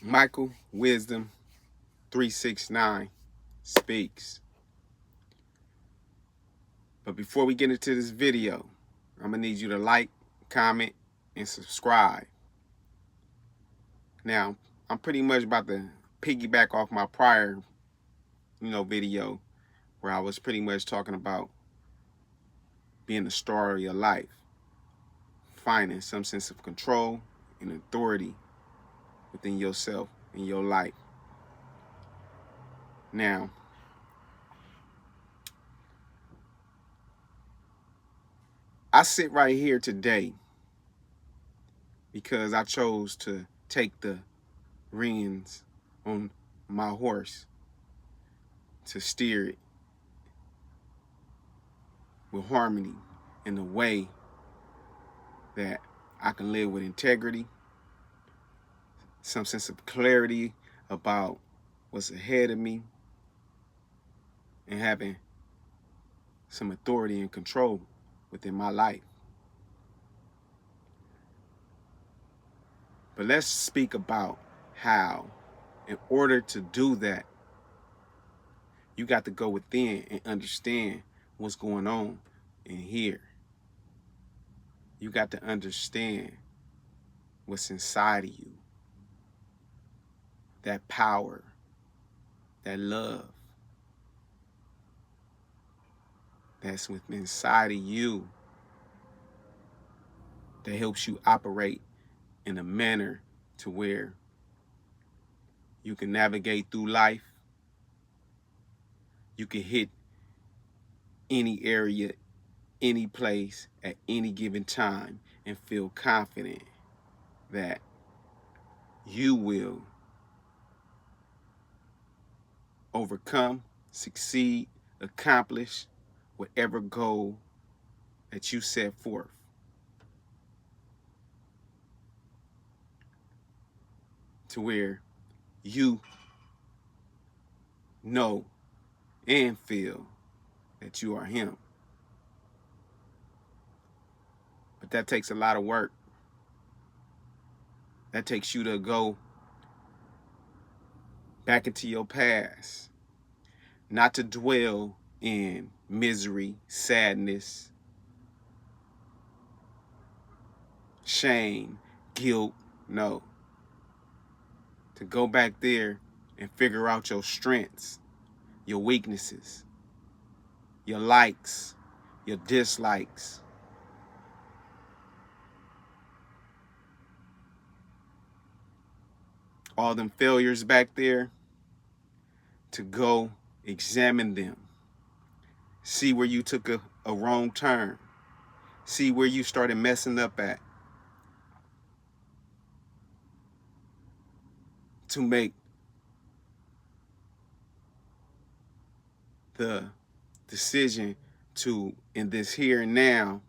Michael Wisdom 369 speaks. But before we get into this video, I'm going to need you to like, comment, and subscribe. Now, I'm pretty much about to piggyback off my prior, video where I was pretty much talking about being the star of your life, finding some sense of control and authority within yourself and your life. Now, I sit right here today because I chose to take the reins on my horse to steer it with harmony in a way that I can live with integrity, some sense of clarity about what's ahead of me, and having some authority and control within my life. But let's speak about how, in order to do that, you got to go within and understand what's going on in here. You got to understand what's inside of you. That power, that love that's within inside of you that helps you operate in a manner to where you can navigate through life. You can hit any area, any place, at any given time and feel confident that you will overcome, succeed, accomplish whatever goal that you set forth. To where you know and feel that you are him. But that takes a lot of work. That takes you to go back into your past, not to dwell in misery, sadness, shame, guilt. No. To go back there and figure out your strengths, your weaknesses, your likes, your dislikes. All them failures back there, to go examine them. See where you took a wrong turn. See where you started messing up at. To make the decision to, in this here and now,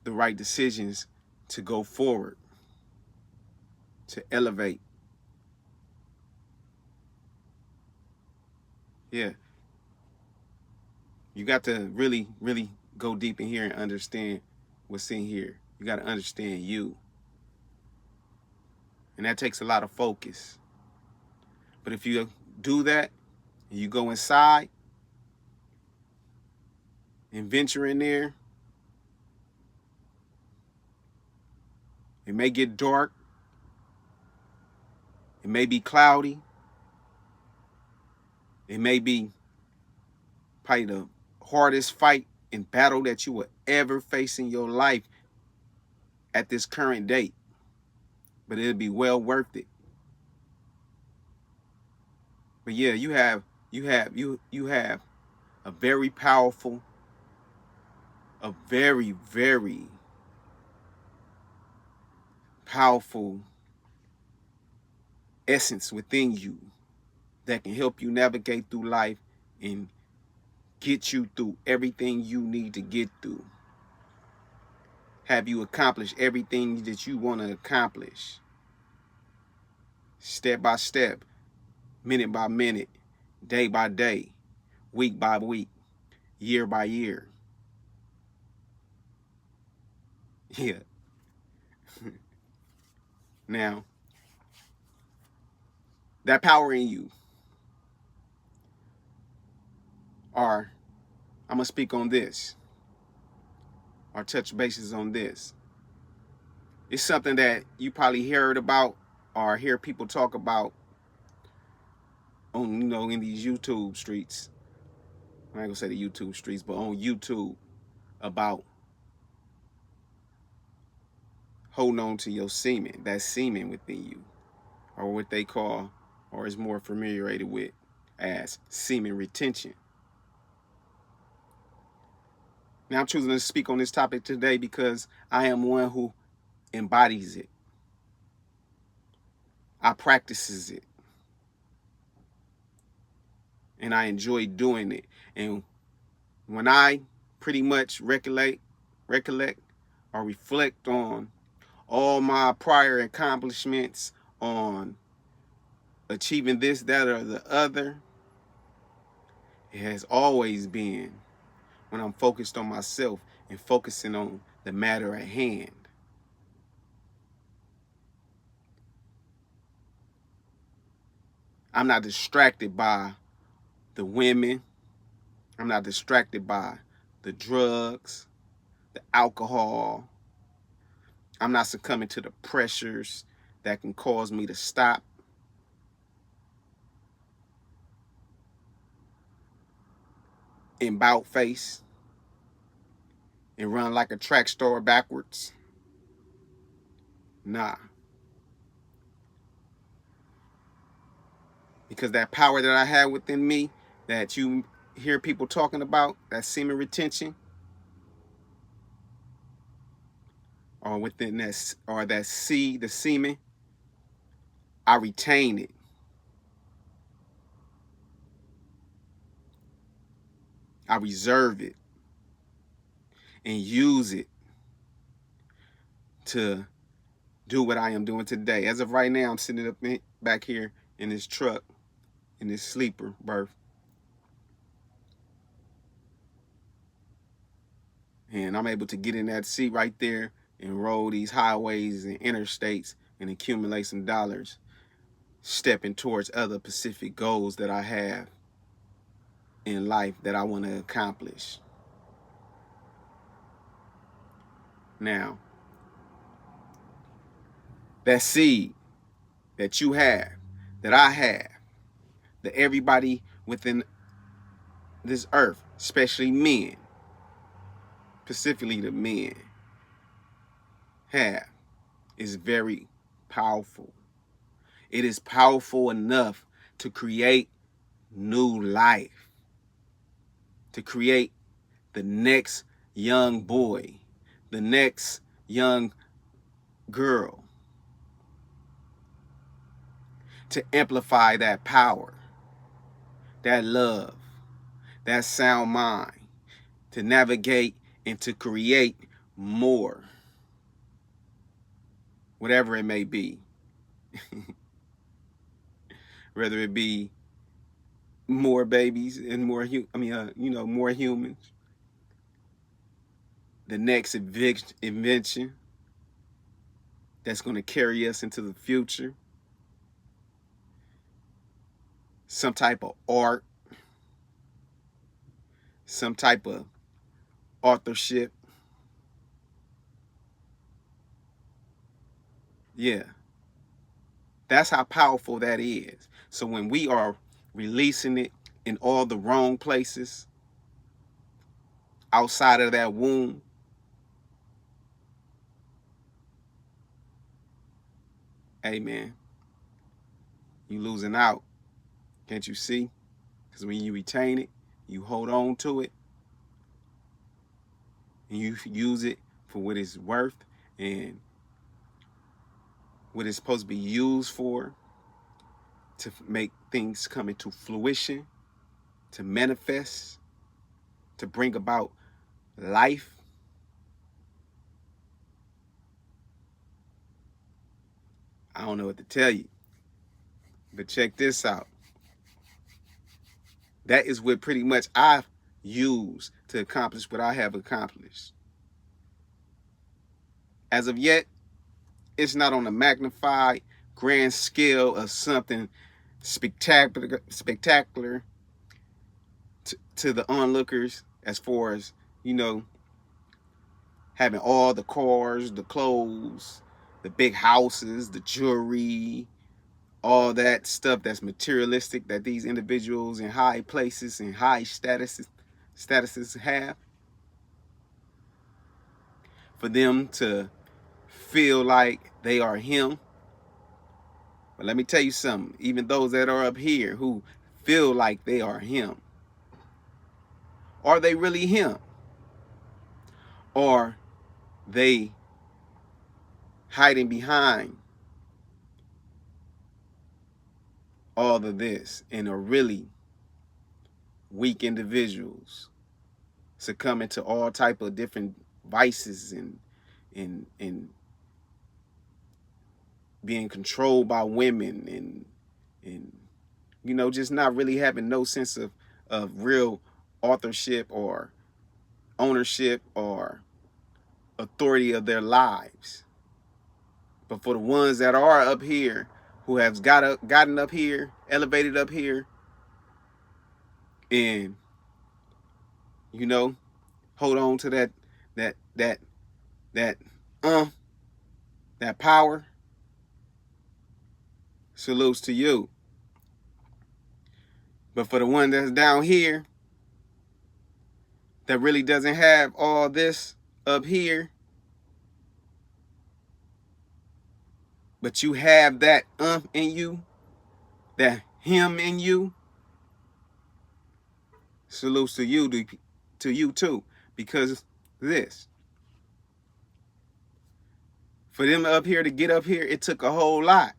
the right decisions to go forward, to elevate. Yeah. You got to really, really go deep in here and understand what's in here. You got to understand you. And that takes a lot of focus. But if you do that, and you go inside and venture in there, it may get dark. It may be cloudy. It may be probably the hardest fight and battle that you will ever face in your life at this current date. But it'll be well worth it. But yeah, you have a very powerful, a very, very powerful essence within you that can help you navigate through life and get you through everything you need to get through. Have you accomplish everything that you want to accomplish. Step by step, minute by minute, day by day, week by week, year by year. Yeah. Now, that power in you, or I'm going to speak on this, or touch bases on this. It's something that you probably heard about or hear people talk about on, in these YouTube streets. I ain't gonna say the YouTube streets, but on YouTube, about holding on to your semen, that semen within you, or what they call, or is more familiar with as semen retention. Now I'm choosing to speak on this topic today because I am one who embodies it. I practices it. And I enjoy doing it. And when I pretty much recollect or reflect on all my prior accomplishments on achieving this, that, or the other, it has always been when I'm focused on myself and focusing on the matter at hand. I'm not distracted by the women. I'm not distracted by the drugs, the alcohol. I'm not succumbing to the pressures that can cause me to stop. And bout face and run like a track star backwards. Nah. Because that power that I have within me that you hear people talking about, that semen retention, or within that, or that seed, the semen, I retain it. I reserve it and use it to do what I am doing today. As of right now, I'm sitting up back here in this truck, in this sleeper berth. And I'm able to get in that seat right there and roll these highways and interstates and accumulate some dollars, stepping towards other specific goals that I have in life that I want to accomplish. Now, that seed that you have, that I have, that everybody within this earth, especially men, specifically the men, have, is very powerful. It is powerful enough to create new life, to create the next young boy, the next young girl, to amplify that power, that love, that sound mind, to navigate and to create more, whatever it may be. Whether it be more babies and more more humans, the next invention that's going to carry us into the future, some type of art, some type of authorship. Yeah, that's how powerful that is. So when we are releasing it in all the wrong places outside of that womb, hey man, you losing out. Can't you see? Because when you retain it, you hold on to it, and you use it for what it's worth and what it's supposed to be used for, to make things come into fruition, to manifest, to bring about life. I don't know what to tell you, but check this out. That is what pretty much I've used to accomplish what I have accomplished. As of yet, It's not on a magnified grand scale of something spectacular to the onlookers, as far as, you know, having all the cars, the clothes, the big houses, the jewelry, all that stuff that's materialistic that these individuals in high places and high statuses have. For them to feel like they are him. But let me tell you something, even those that are up here who feel like they are him, are they really him? Or they hiding behind all of this and are really weak individuals succumbing to all type of different vices and being controlled by women and you know, just not really having no sense of real authorship or ownership or authority of their lives. But for the ones that are up here, who have gotten up here, elevated up here, and you know, hold on to that that power, salutes to you. But for the one that's down here that really doesn't have all this up here, but you have that in you, that him in you, salutes to you, to you too. Because this, for them up here to get up here, it took a whole lot.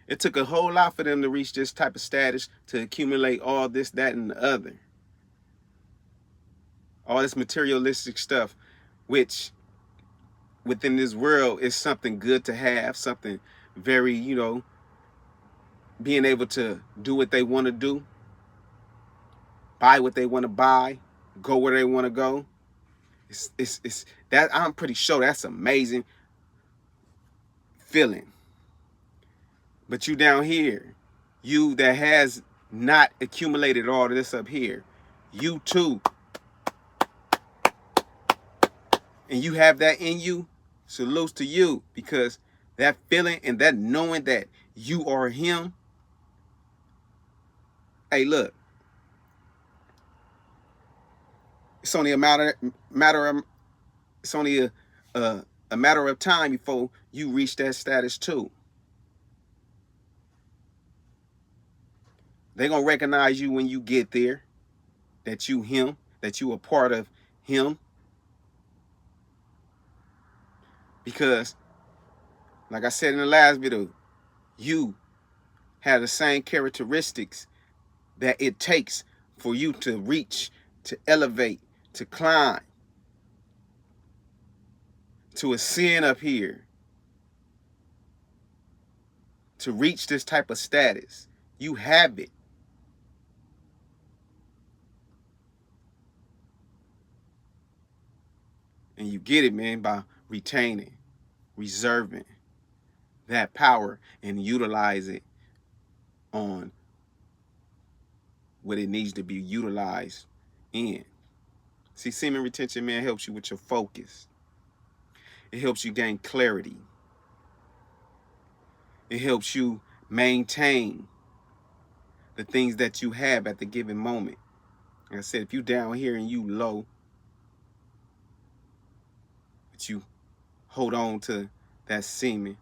It took a whole lot for them to reach this type of status, to accumulate all this, that, and the other. All this materialistic stuff, which within this world is something good to have, something very, you know, being able to do what they want to do, buy what they want to buy, go where they want to go. It's that, I'm pretty sure that's amazing feeling. But you down here, you that has not accumulated all of this up here, you too, and you have that in you, salutes to you, because that feeling and that knowing that you are him. Hey, look, it's only a matter of it's only a matter of time before you reach that status too. They're gonna recognize you when you get there, that you him, that you a part of him. Because, like I said in the last video, you have the same characteristics that it takes for you to reach, to elevate, to climb, to ascend up here, to reach this type of status. You have it. And you get it, man, by retaining, reserving that power and utilize it on what it needs to be utilized in. See, semen retention, man, helps you with your focus. It helps you gain clarity. It helps you maintain the things that you have at the given moment. Like I said, if you down here and you low, but you hold on to that semen,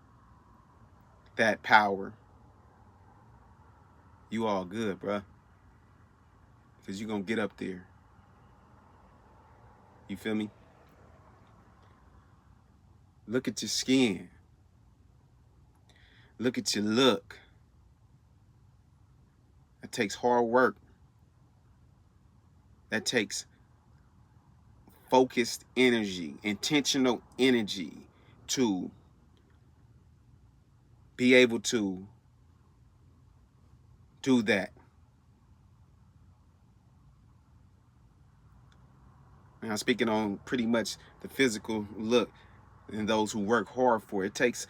that power, you all good, bruh. Because you're going to get up there. You feel me? Look at your skin. Look at your look. That takes hard work. That takes focused energy, intentional energy to be able to do that. And I'm speaking on pretty much the physical look. and those who work hard for it. It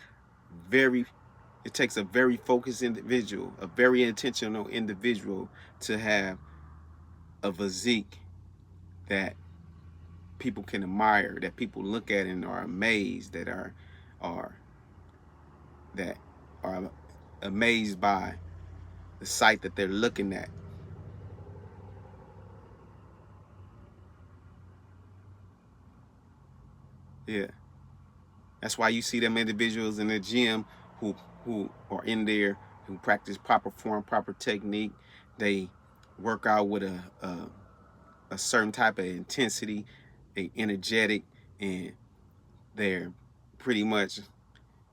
takes a very focused individual, a very intentional individual to have a physique that people can admire, that people look at and are amazed, are that are amazed by the sight that they're looking at. Yeah. That's why you see them individuals in the gym who are in there, who practice proper form, proper technique. They work out with a certain type of intensity, they energetic, and they're pretty much,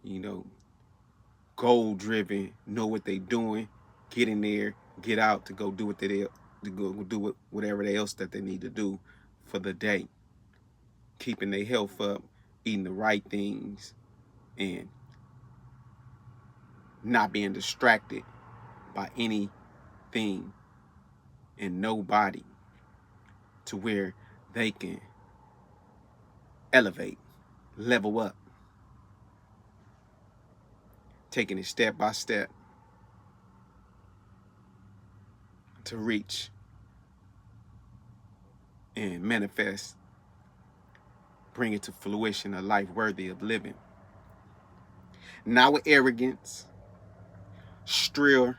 you know, goal driven, know what they're doing, get in there, get out to go do what to go do whatever else that they need to do for the day. Keeping their health up, eating the right things, and not being distracted by anything and nobody, to where they can elevate, level up, taking it step by step to reach and manifest, bring it to fruition, a life worthy of living. Not with arrogance, steer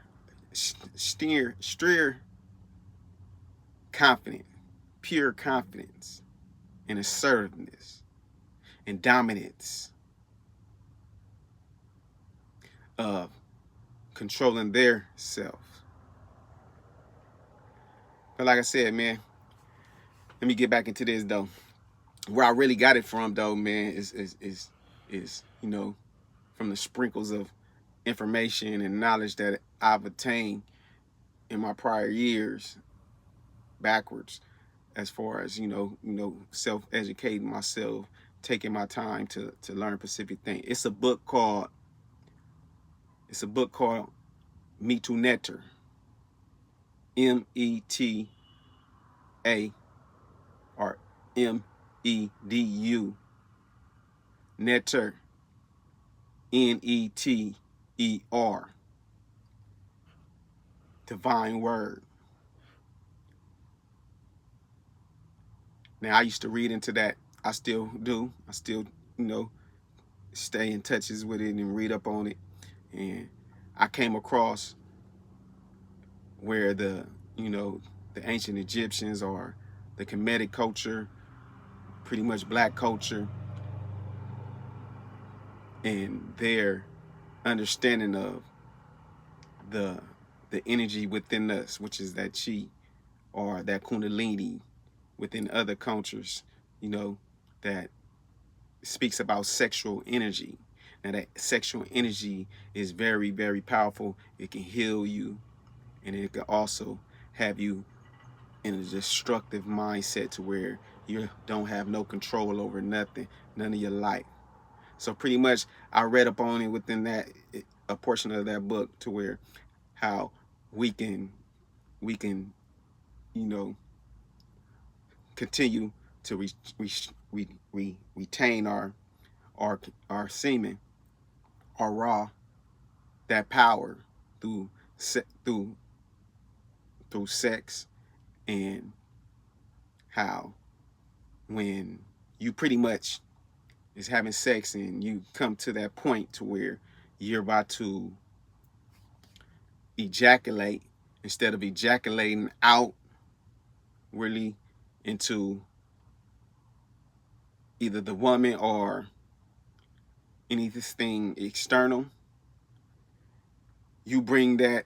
confident, pure confidence, and assertiveness and dominance of controlling their self. But like I said, man, let me get back into this though. Where I really got it from though, man, is you know, from the sprinkles of information and knowledge that I've attained in my prior years backwards, as far as self-educating myself, taking my time to learn specific things. It's a book called Me Too Netter. META or MEDU Netter. NETER. Divine Word. Now I used to read into that. I still do. I still, stay in touches with it and read up on it. And I came across where the ancient Egyptians, or the Kemetic culture, pretty much black culture, and their understanding of the energy within us, which is that chi or that kundalini within other cultures, that speaks about sexual energy. Now that sexual energy is very, very powerful. It can heal you, and it can also have you in a destructive mindset to where you don't have no control over nothing, none of your life. So pretty much I read up on it within that, a portion of that book, to where how we can continue to retain our semen, our raw, that power through sex, and how when you pretty much is having sex and you come to that point to where you're about to ejaculate, instead of ejaculating out really into either the woman or anything external, you bring that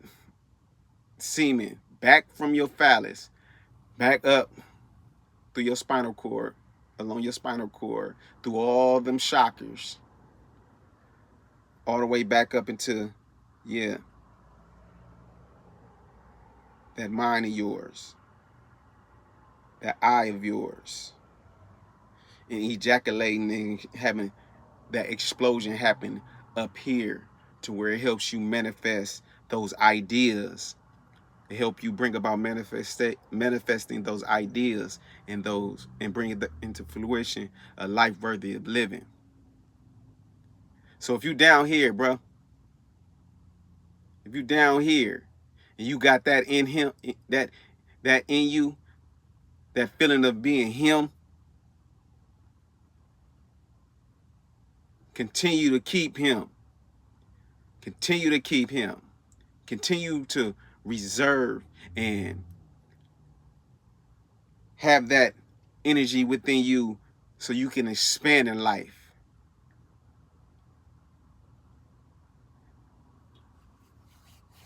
semen back from your phallus, back up through your spinal cord, along your spinal cord, through all them chakras, all the way back up into, that mind of yours, that eye of yours, and ejaculating and having that explosion happen up here, to where it helps you manifest those ideas. It help you bring about manifesting those ideas and bring it into fruition, a life worthy of living. So if you down here, bro, if you down here and you got that in him, that in you, that feeling of being him, continue to keep him. Continue to keep him. Continue to reserve and have that energy within you so you can expand in life.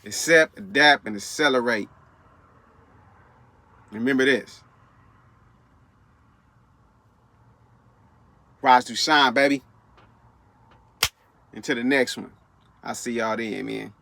Accept, adapt, and accelerate. Remember this. Rise to shine, baby. Until the next one. I'll see y'all then, man.